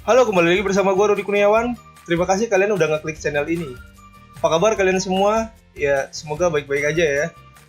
Halo, kembali lagi bersama gue Rudi Kurniawan. Terima kasih kalian udah ngeklik channel ini. Apa kabar kalian semua? Ya, semoga baik-baik aja ya.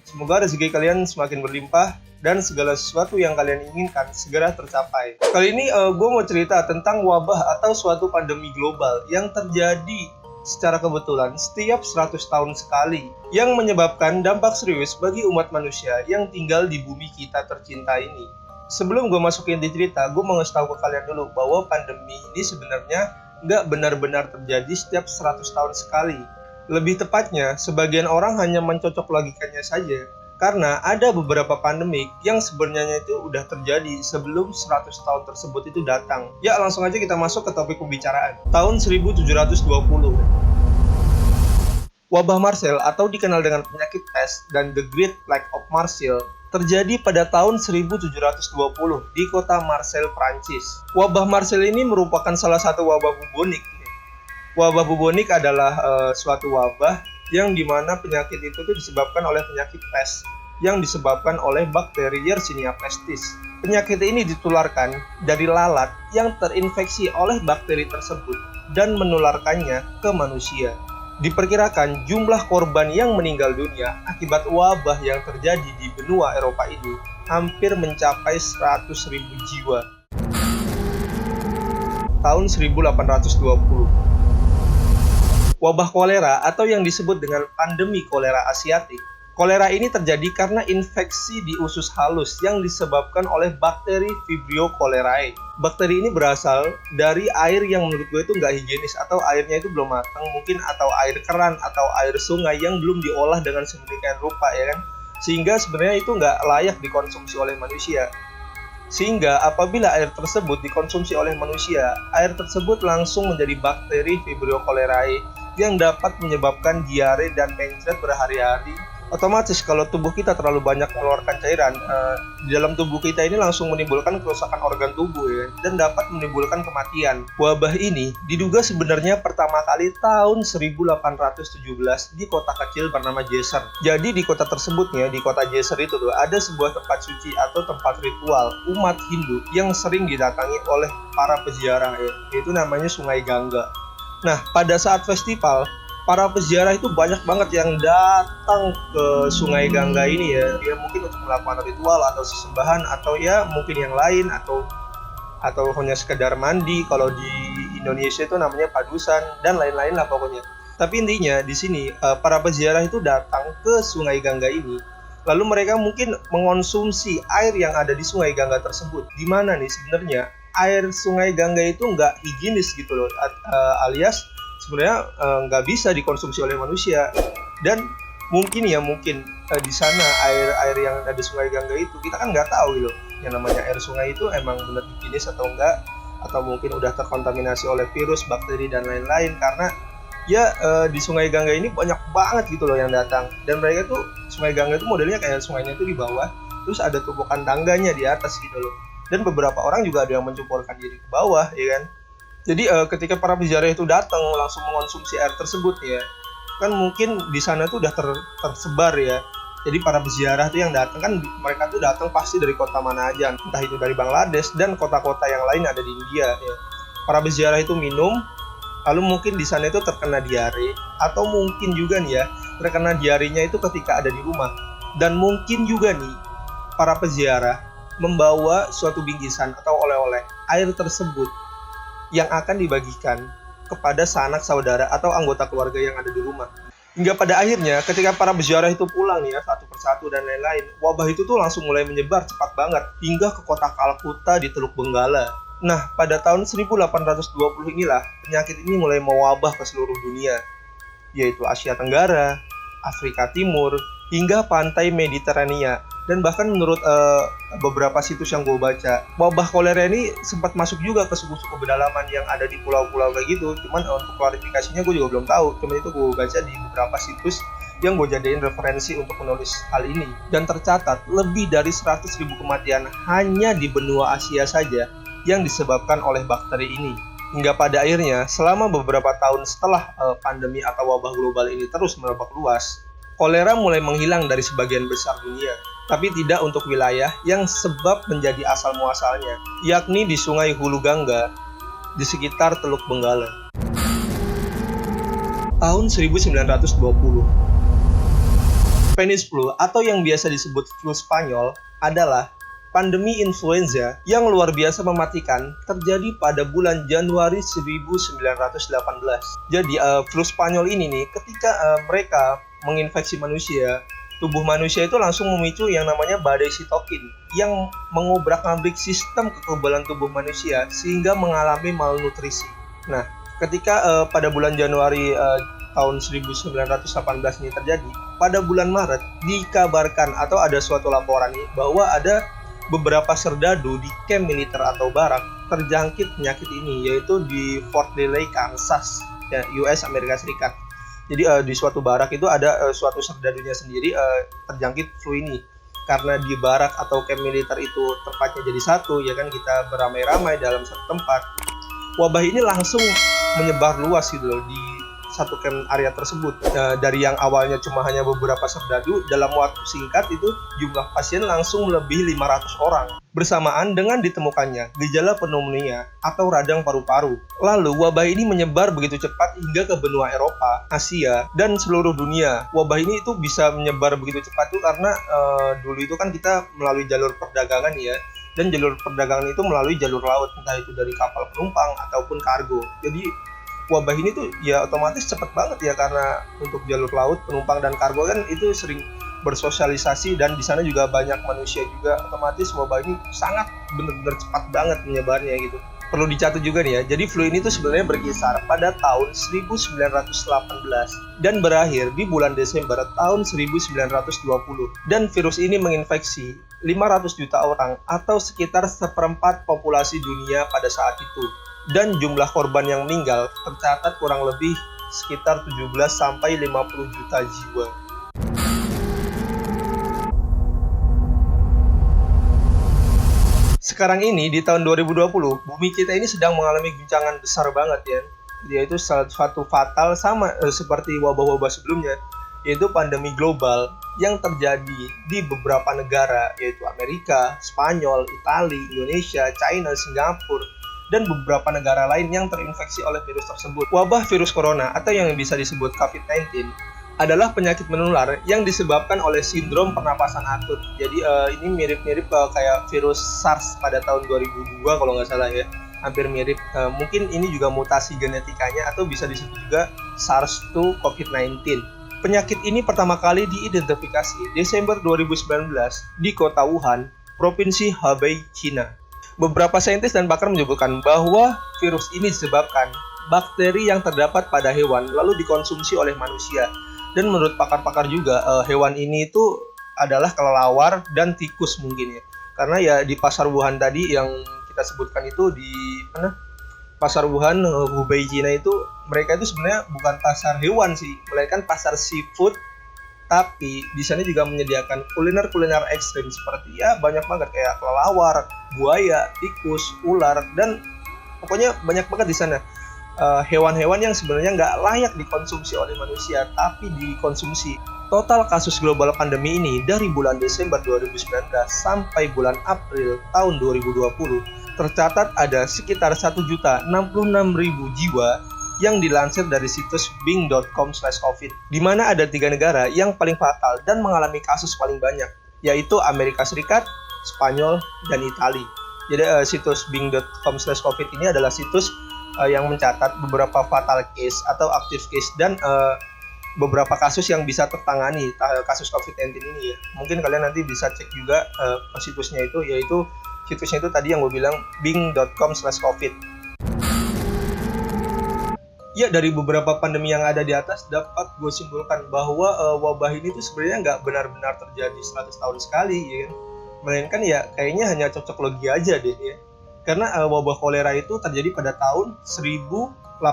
Semoga rezeki kalian semakin berlimpah dan segala sesuatu yang kalian inginkan segera tercapai. Kali ini gue mau cerita tentang wabah atau suatu pandemi global yang terjadi secara kebetulan setiap 100 tahun sekali, yang menyebabkan dampak serius bagi umat manusia yang tinggal di bumi kita tercinta ini. Sebelum gue masukin di cerita, gue mau ngasih tahu ke kalian dulu bahwa pandemi ini sebenarnya nggak benar-benar terjadi setiap 100 tahun sekali. Lebih tepatnya, sebagian orang hanya mencocok logikanya saja, karena ada beberapa pandemik yang sebenarnya itu udah terjadi sebelum 100 tahun tersebut itu datang. Ya, langsung aja kita masuk ke topik pembicaraan. Tahun 1720. Wabah Marseille atau dikenal dengan penyakit pes dan The Great Plague of Marseille terjadi pada tahun 1720 di kota Marseille, Prancis. Wabah Marseille ini merupakan salah satu wabah bubonik. Wabah bubonik adalah suatu wabah yang dimana penyakit itu disebabkan oleh penyakit pes yang disebabkan oleh bakteri Yersinia pestis. Penyakit ini ditularkan dari lalat yang terinfeksi oleh bakteri tersebut dan menularkannya ke manusia. Diperkirakan jumlah korban yang meninggal dunia akibat wabah yang terjadi di benua Eropa ini hampir mencapai 100.000 jiwa. Tahun 1820. Wabah kolera atau yang disebut dengan pandemi kolera Asiatik. Kolera ini terjadi karena infeksi di usus halus yang disebabkan oleh bakteri Vibrio cholerae. Bakteri ini berasal dari air yang menurut gue itu nggak higienis, atau airnya itu belum matang mungkin, atau air keran atau air sungai yang belum diolah dengan sedemikian rupa, ya kan? Sehingga sebenarnya itu nggak layak dikonsumsi oleh manusia. Sehingga apabila air tersebut dikonsumsi oleh manusia, air tersebut langsung menjadi bakteri Vibrio cholerae yang dapat menyebabkan diare dan mencret berhari-hari. Otomatis kalau tubuh kita terlalu banyak mengeluarkan cairan, di dalam tubuh kita ini langsung menimbulkan kerusakan organ tubuh, ya, dan dapat menimbulkan kematian. Wabah ini diduga sebenarnya pertama kali tahun 1817 di kota kecil bernama Djeser. Jadi di kota tersebutnya, di kota Djeser itu ada sebuah tempat suci atau tempat ritual umat Hindu yang sering didatangi oleh para peziarah, yaitu namanya Sungai Gangga. Nah, pada saat festival, para peziarah itu banyak banget yang datang ke Sungai Gangga ini, ya mungkin untuk melakukan ritual atau sesembahan, atau ya mungkin yang lain, atau hanya sekedar mandi. Kalau di Indonesia itu namanya padusan dan lain-lain lah pokoknya. Tapi intinya di sini para peziarah itu datang ke Sungai Gangga ini, lalu mereka mungkin mengonsumsi air yang ada di Sungai Gangga tersebut. Di mana nih sebenarnya air Sungai Gangga itu nggak higienis gitu loh, alias sebenarnya nggak bisa dikonsumsi oleh manusia. Dan mungkin di sana air yang ada di Sungai Gangga itu kita kan nggak tahu gitu, yang namanya air sungai itu emang benar higienis atau enggak, atau mungkin udah terkontaminasi oleh virus, bakteri dan lain-lain. Karena ya di Sungai Gangga ini banyak banget gitu loh yang datang, dan mereka tuh Sungai Gangga itu modelnya kayak sungainya itu di bawah, terus ada tumpukan tangganya di atas gitu loh, dan beberapa orang juga ada yang mencuburkan diri ke bawah, ya kan. Jadi ketika para peziarah itu datang langsung mengonsumsi air tersebut, ya kan mungkin di sana tuh udah tersebar, ya. Jadi para peziarah tuh yang datang kan mereka tuh datang pasti dari kota mana aja, entah itu dari Bangladesh dan kota-kota yang lain ada di India, ya. Para peziarah itu minum, lalu mungkin di sana itu terkena diare, atau mungkin juga nih ya terkena diarenya itu ketika ada di rumah. Dan mungkin juga nih para peziarah membawa suatu bingkisan atau oleh-oleh air tersebut yang akan dibagikan kepada sanak saudara atau anggota keluarga yang ada di rumah. Hingga pada akhirnya ketika para peziarah itu pulang nih ya, satu persatu dan lain-lain, wabah itu tuh langsung mulai menyebar cepat banget hingga ke kota Kalkuta di Teluk Benggala. Nah, pada tahun 1820 inilah penyakit ini mulai mewabah ke seluruh dunia, yaitu Asia Tenggara, Afrika Timur, hingga pantai Mediterania. Dan bahkan menurut beberapa situs yang gue baca, wabah kolera ini sempat masuk juga ke suku-suku pedalaman yang ada di pulau-pulau kayak gitu. Cuman untuk klarifikasinya gue juga belum tahu. Cuman itu gue baca di beberapa situs yang gue jadiin referensi untuk menulis hal ini. Dan tercatat lebih dari 100.000 kematian hanya di benua Asia saja yang disebabkan oleh bakteri ini. Hingga pada akhirnya selama beberapa tahun setelah pandemi atau wabah global ini terus merebak luas, kolera mulai menghilang dari sebagian besar dunia. Tapi tidak untuk wilayah yang sebab menjadi asal muasalnya, yakni di Sungai Hulu Gangga di sekitar Teluk Benggala. Tahun 1920, Spanish flu atau yang biasa disebut flu Spanyol adalah pandemi influenza yang luar biasa mematikan terjadi pada bulan Januari 1918. Jadi flu Spanyol ini nih, ketika mereka menginfeksi manusia, tubuh manusia itu langsung memicu yang namanya badai sitokin yang mengobrak-abrik sistem kekebalan tubuh manusia sehingga mengalami malnutrisi. Nah, ketika pada bulan Januari tahun 1918 ini terjadi, pada bulan Maret dikabarkan atau ada suatu laporan nih bahwa ada beberapa serdadu di camp militer atau barak terjangkit penyakit ini, yaitu di Fort Riley, Kansas, ya, US Amerika Serikat. Jadi di suatu barak itu ada suatu serdadunya sendiri terjangkit flu ini. Karena di barak atau camp militer itu tempatnya jadi satu, ya kan, kita beramai-ramai dalam satu tempat. Wabah ini langsung menyebar luas gitu loh di satu camp area tersebut. Dari yang awalnya cuma hanya beberapa serdadu, dalam waktu singkat itu jumlah pasien langsung melebihi 500 orang. Bersamaan dengan ditemukannya gejala pneumonia atau radang paru-paru. Lalu wabah ini menyebar begitu cepat hingga ke benua Eropa, Asia, dan seluruh dunia. Wabah ini itu bisa menyebar begitu cepat tuh karena dulu itu kan kita melalui jalur perdagangan ya. Dan jalur perdagangan itu melalui jalur laut, entah itu dari kapal penumpang ataupun kargo. Jadi wabah ini tuh ya otomatis cepet banget ya, karena untuk jalur laut, penumpang, dan kargo kan itu sering bersosialisasi dan di sana juga banyak manusia juga, otomatis wabah ini sangat benar-benar cepat banget menyebarnya gitu. Perlu dicatat juga nih ya, jadi flu ini tuh sebenarnya berkisar pada tahun 1918 dan berakhir di bulan Desember tahun 1920, dan virus ini menginfeksi 500 juta orang atau sekitar seperempat populasi dunia pada saat itu. Dan jumlah korban yang meninggal tercatat kurang lebih sekitar 17-50 juta jiwa. Sekarang ini di tahun 2020, bumi kita ini sedang mengalami guncangan besar banget ya. Yaitu suatu fatal sama seperti wabah-wabah sebelumnya, yaitu pandemi global yang terjadi di beberapa negara, yaitu Amerika, Spanyol, Italia, Indonesia, China, Singapura, dan beberapa negara lain yang terinfeksi oleh virus tersebut. Wabah virus corona atau yang bisa disebut COVID-19 adalah penyakit menular yang disebabkan oleh sindrom pernapasan akut. Jadi ini mirip-mirip kayak virus SARS pada tahun 2002 kalau nggak salah ya. Hampir mirip. Mungkin ini juga mutasi genetikanya atau bisa disebut juga SARS-2 COVID-19. Penyakit ini pertama kali diidentifikasi Desember 2019 di kota Wuhan, Provinsi Hebei, China. Beberapa saintis dan pakar menyebutkan bahwa virus ini disebabkan bakteri yang terdapat pada hewan lalu dikonsumsi oleh manusia. Dan menurut pakar-pakar juga hewan ini itu adalah kelelawar dan tikus mungkin ya. Karena ya di pasar Wuhan tadi yang kita sebutkan itu di pasar Wuhan, Hubei, Cina itu, mereka itu sebenarnya bukan pasar hewan sih, melainkan pasar seafood. Tapi di sana juga menyediakan kuliner-kuliner ekstrim seperti ya banyak banget kayak kelelawar, buaya, tikus, ular, dan pokoknya banyak banget di sana. Hewan-hewan yang sebenarnya nggak layak dikonsumsi oleh manusia, tapi dikonsumsi. Total kasus global pandemi ini dari bulan Desember 2019 sampai bulan April tahun 2020 tercatat ada sekitar 1.066.000 jiwa yang dilansir dari situs bing.com/covid, di mana ada 3 negara yang paling fatal dan mengalami kasus paling banyak, yaitu Amerika Serikat, Spanyol, dan Italia. Jadi situs bing.com/covid ini adalah situs yang mencatat beberapa fatal case atau active case dan beberapa kasus yang bisa tertangani kasus COVID-19 ini ya. Mungkin kalian nanti bisa cek juga ke situsnya itu, yaitu situsnya itu tadi yang gue bilang bing.com/covid. Ya, dari beberapa pandemi yang ada di atas dapat gue simpulkan bahwa wabah ini tuh sebenarnya nggak benar-benar terjadi 100 tahun sekali ya. Melainkan ya kayaknya hanya cocok logi aja deh ya. Karena wabah kolera itu terjadi pada tahun 1817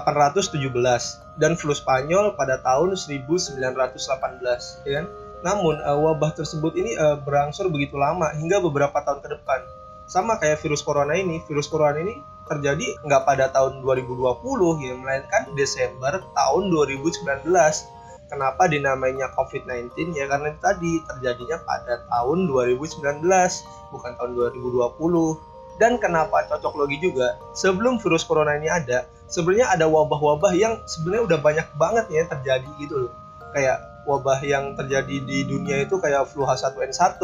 dan flu Spanyol pada tahun 1918 ya kan? Namun wabah tersebut ini berangsur begitu lama hingga beberapa tahun ke depan. Sama kayak virus corona ini terjadi nggak pada tahun 2020 ya, melainkan Desember tahun 2019. Kenapa dinamainya COVID-19 ya, karena tadi terjadinya pada tahun 2019 bukan tahun 2020. Dan kenapa cocok logi juga? Sebelum virus corona ini ada, sebenarnya ada wabah-wabah yang sebenarnya udah banyak banget ya terjadi gitu loh. Kayak wabah yang terjadi di dunia itu kayak flu H1N1,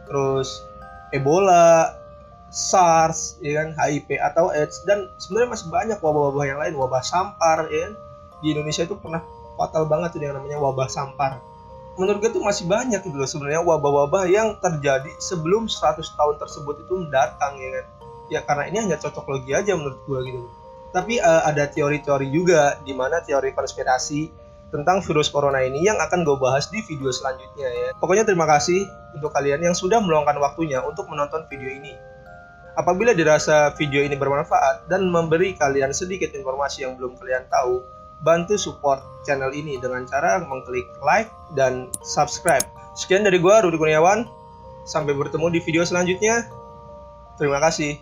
terus Ebola, SARS, ya kan, HIV atau AIDS, dan sebenarnya masih banyak wabah-wabah yang lain, wabah sampar, ya kan. Di Indonesia itu pernah fatal banget tuh yang namanya wabah sampar. Menurut gue tuh masih banyak gitu loh sebenarnya wabah-wabah yang terjadi sebelum 100 tahun tersebut itu mendatang, ya kan. Ya karena ini hanya cocok logi aja menurut gue gitu. Tapi ada teori-teori juga, di mana teori konspirasi tentang virus corona ini yang akan gue bahas di video selanjutnya ya. Pokoknya terima kasih untuk kalian yang sudah meluangkan waktunya untuk menonton video ini. Apabila dirasa video ini bermanfaat dan memberi kalian sedikit informasi yang belum kalian tahu, bantu support channel ini dengan cara mengklik like dan subscribe. Sekian dari gua, Rudi Kurniawan. Sampai bertemu di video selanjutnya. Terima kasih.